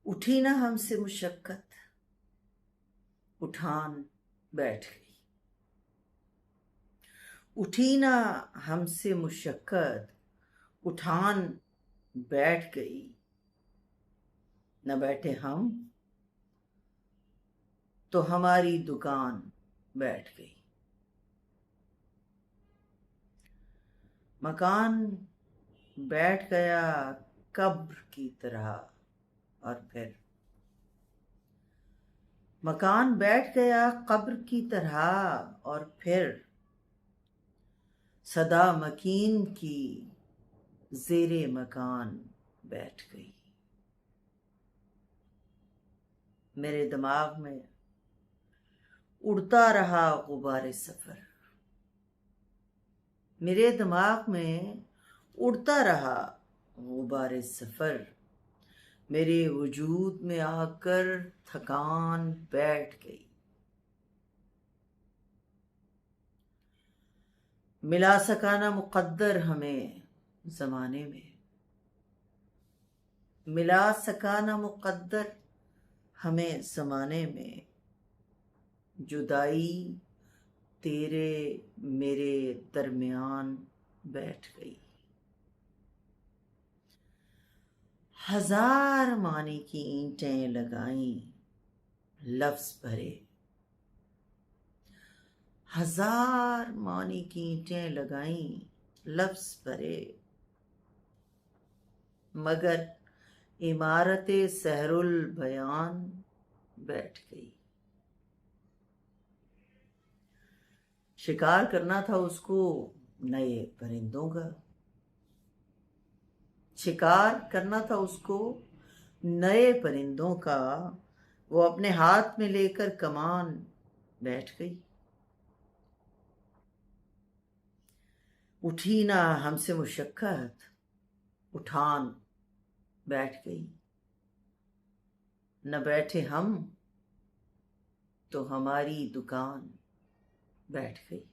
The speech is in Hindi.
उठी ना हमसे मुशक्कत, उठान बैठ गई। उठी ना हमसे मुशक्कत, उठान बैठ गई। न बैठे हम तो हमारी दुकान बैठ गई। मकान बैठ गया कब्र की तरह, और फिर मकान बैठ गया कब्र की तरह, और फिर सदा मकीन की ज़ेरे मकान बैठ गई। मेरे दिमाग में उड़ता रहा गुबारे सफर, मेरे दिमाग में उड़ता रहा गुबारे सफर। मेरे वजूद में आकर थकान बैठ गई। मिला सका ना मुक़द्दर हमें ज़माने में, मिला सका ना मुक़द्दर हमें ज़माने में। जुदाई तेरे मेरे दरमियान बैठ गई। हजार मानी की ईंटें लगाईं, लफ्ज़ भरे। हजार मानी की ईंटें लगाईं, लफ्ज़ भरे, मगर इमारते सहरुल बयान बैठ गई। शिकार करना था उसको नए परिंदों का, शिकार करना था उसको नए परिंदों का। वो अपने हाथ में लेकर कमान बैठ गई। उठी ना हमसे मुशक्कत, उठान बैठ गई। न बैठे हम तो हमारी दुकान बैठ गई।